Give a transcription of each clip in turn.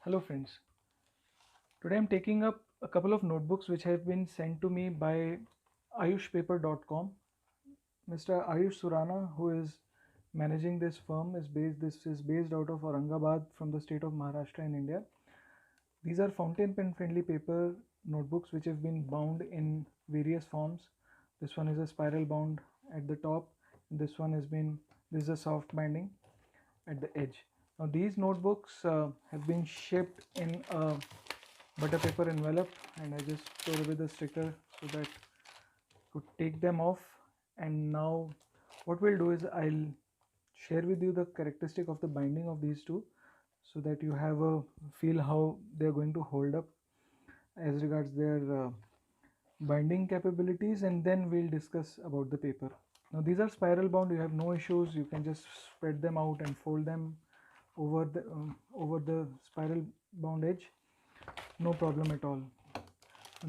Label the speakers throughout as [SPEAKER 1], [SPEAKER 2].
[SPEAKER 1] Hello friends, today I'm taking up a couple of notebooks which have been sent to me by ayushpaper.com. Mr. Ayush Surana, who is managing this firm, this is based out of Aurangabad from the state of Maharashtra in India. These are fountain pen friendly paper notebooks which have been bound in various forms. This one is a spiral bound at the top, and this is a soft binding at the edge. Now these notebooks have been shipped in a butter paper envelope, and I just tore away the sticker so that I could take them off. And now what we'll do is I'll share with you the characteristic of the binding of these two so that you have a feel how they're going to hold up as regards their binding capabilities, and then we'll discuss about the paper. Now these are spiral bound, you have no issues, you can just spread them out and fold them over the spiral bound edge, no problem at all.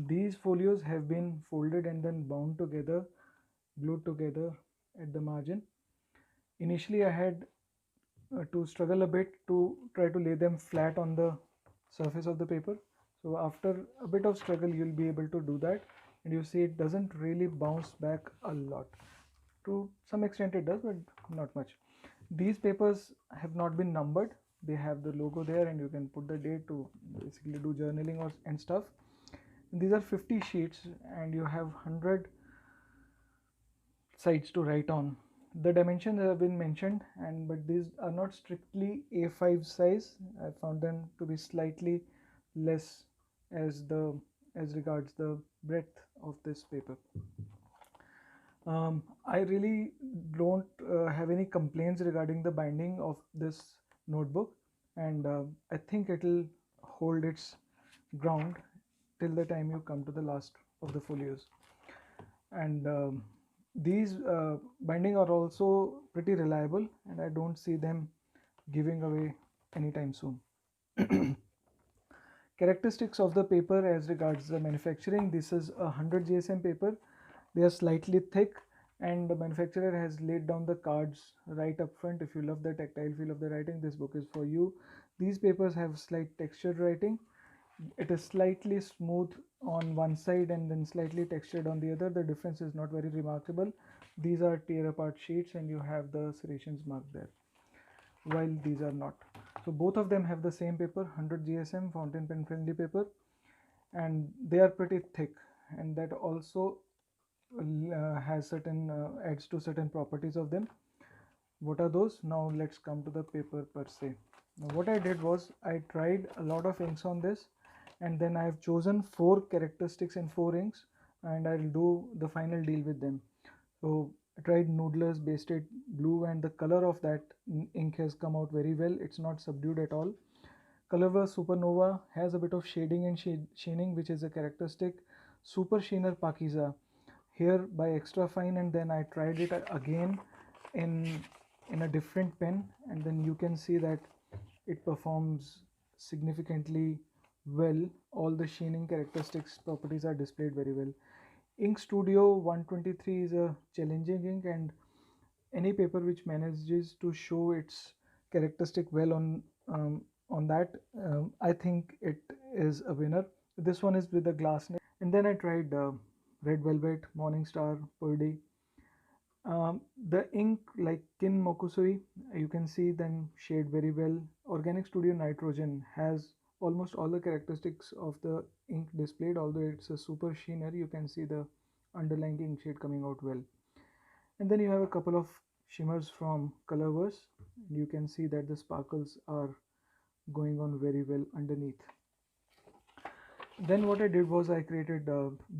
[SPEAKER 1] These folios have been folded and then bound together, glued together at the margin. Initially I had to struggle a bit to try to lay them flat on the surface of the paper. So after a bit of struggle you'll be able to do that, and you see it doesn't really bounce back a lot. To some extent it does, but not much. These papers have not been numbered, they have the logo there and you can put the date to basically do journaling and stuff. And these are 50 sheets and you have 100 sides to write on. The dimensions have been mentioned, and but these are not strictly A5 size. I found them to be slightly less as regards the breadth of this paper. I really don't have any complaints regarding the binding of this notebook, and I think it'll hold its ground till the time you come to the last of the folios. And these binding are also pretty reliable, and I don't see them giving away anytime soon. Characteristics of the paper as regards the manufacturing: this is a 100 GSM paper. They are slightly thick, and the manufacturer has laid down the cards right up front. If you love the tactile feel of the writing, this book is for you. These papers have slight textured writing. It is slightly smooth on one side and then slightly textured on the other. The difference is not very remarkable. These are tear apart sheets and you have the serrations marked there, while these are not. So both of them have the same paper, 100 GSM fountain pen friendly paper, and they are pretty thick, and that also has certain adds to certain properties of them. What are those? Now let's come to the paper per se. Now what I did was I tried a lot of inks on this, and then I have chosen 4 characteristics in 4 inks, and I'll do the final deal with them. So I tried Noodler's Basted Blue, and the color of that ink has come out very well. It's not subdued at all. Colorverse Supernova has a bit of shading and sheening, which is a characteristic. Super Sheener Pakiza here by Extra Fine, and then I tried it again in a different pen, and then you can see that it performs significantly well. All the sheening characteristics properties are displayed very well. Ink Studio 123 is a challenging ink, and any paper which manages to show its characteristic well on that, I think it is a winner. This one is with a glass nib. And then I tried Red Velvet, Morningstar, Purdy. The ink, like Kin Mokusui, you can see them shade very well. Organic Studio Nitrogen has almost all the characteristics of the ink displayed, although it's a super sheener. You can see the underlying ink shade coming out well. And then you have a couple of shimmers from Colorverse. You can see that the sparkles are going on very well underneath. Then what I did was I created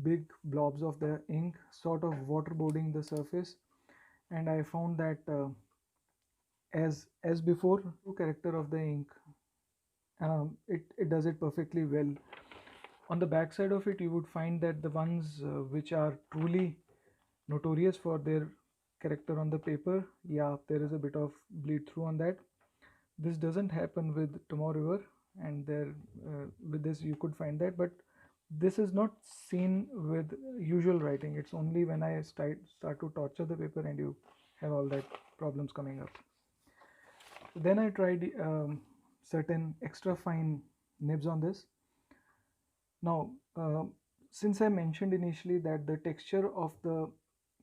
[SPEAKER 1] big blobs of the ink, sort of waterboarding the surface, and I found that as before, true character of the ink, it does it perfectly well. On the back side of it, you would find that the ones which are truly notorious for their character on the paper, yeah, there is a bit of bleed through on that. This doesn't happen with Tomorrow River, and there with this you could find that, but this is not seen with usual writing. It's only when I start to torture the paper and you have all that problems coming up. Then I tried certain extra fine nibs on this. Now, since I mentioned initially that the texture of the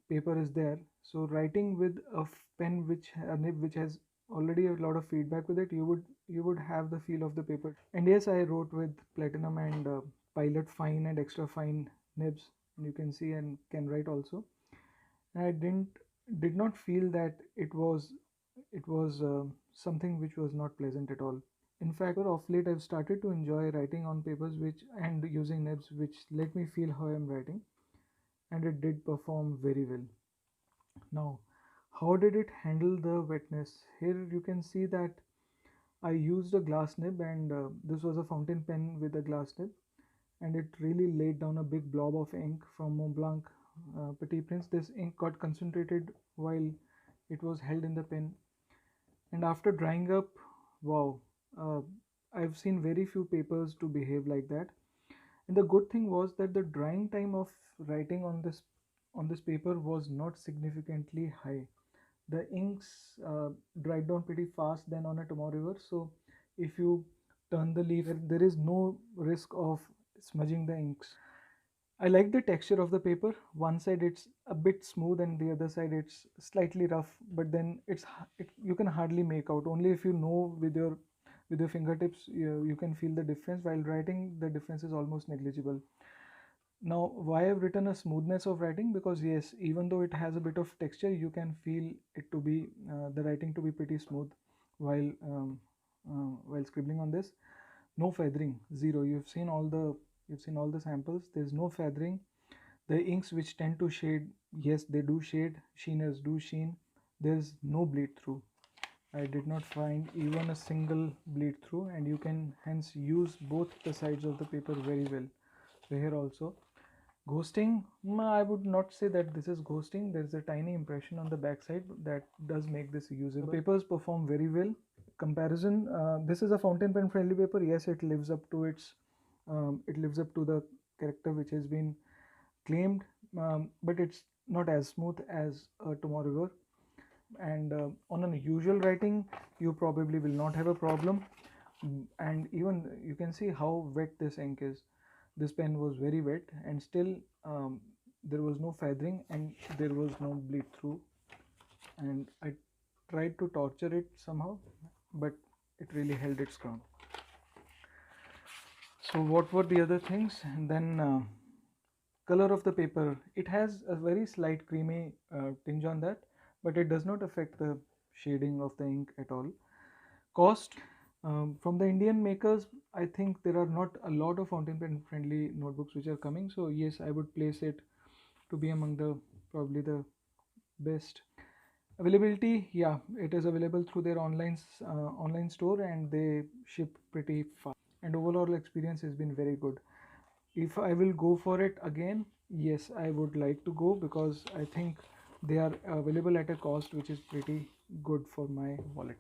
[SPEAKER 1] paper is there, so writing with a pen which a nib which has already a lot of feedback with it, you would have the feel of the paper. And yes, I wrote with platinum and pilot fine and extra fine nibs, and you can see and can write also. And I did not feel that it was something which was not pleasant at all. In fact, of late I've started to enjoy writing on papers which and using nibs which let me feel how I'm writing, and it did perform very well. Now, how did it handle the wetness? Here you can see that I used a glass nib, and this was a fountain pen with a glass nib, and it really laid down a big blob of ink from Mont Blanc Petit Prince. This ink got concentrated while it was held in the pen, and after drying up, wow, uh, I've seen very few papers to behave like that. And the good thing was that the drying time of writing on this paper was not significantly high. The inks dried down pretty fast than on a Tomorrow River. So if you turn the leaf, there is no risk of smudging the inks. I like the texture of the paper. One side it's a bit smooth and the other side it's slightly rough, but then you can hardly make out. Only if you know with your fingertips you can feel the difference. While writing, the difference is almost negligible. Now, why I've written a smoothness of writing? Because yes, even though it has a bit of texture, you can feel it to be the writing to be pretty smooth while scribbling on this. No feathering, zero. You've seen all the samples. There's no feathering. The inks which tend to shade, yes, they do shade. Sheeners do sheen. There's no bleed through. I did not find even a single bleed through, and you can hence use both the sides of the paper very well. So here also, ghosting, I would not say that this is ghosting. There is a tiny impression on the back side that does make this usable. The papers perform very well. Comparison, this is a fountain pen friendly paper. Yes, it lives up to the character which has been claimed, but it's not as smooth as a Tomorrow River. And on a usual writing, you probably will not have a problem. And even you can see how wet this ink is. This pen was very wet, and still there was no feathering and there was no bleed through. And I tried to torture it somehow, but it really held its ground. So what were the other things? And then color of the paper, it has a very slight creamy tinge on that, but it does not affect the shading of the ink at all. Cost, from the Indian makers, I think there are not a lot of fountain pen friendly notebooks which are coming. So yes, I would place it to be among the probably the best. Availability, yeah, it is available through their online store, and they ship pretty fast. And overall experience has been very good. If I will go for it again, yes, I would like to go, because I think they are available at a cost which is pretty good for my wallet.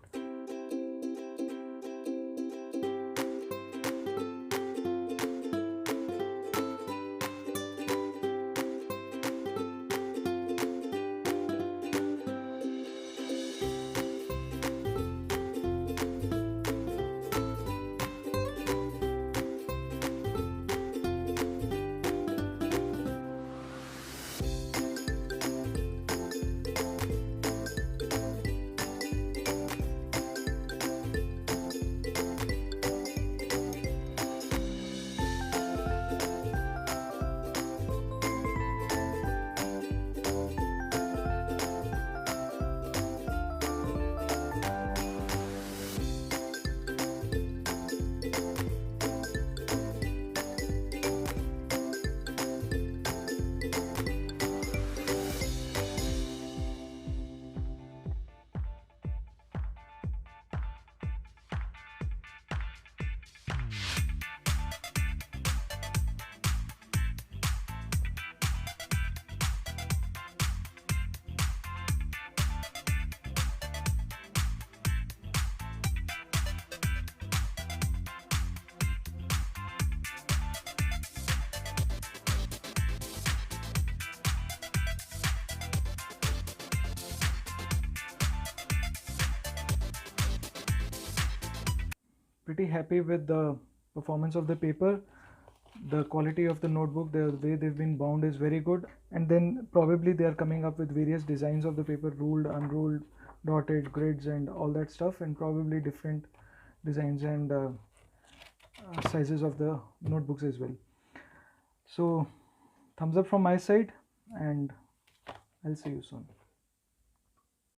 [SPEAKER 1] Pretty happy with the performance of the paper, the quality of the notebook, the way they've been bound is very good. And then probably they are coming up with various designs of the paper, ruled, unruled, dotted, grids, and all that stuff, and probably different designs and sizes of the notebooks as well. So thumbs up from my side, and I'll see you soon.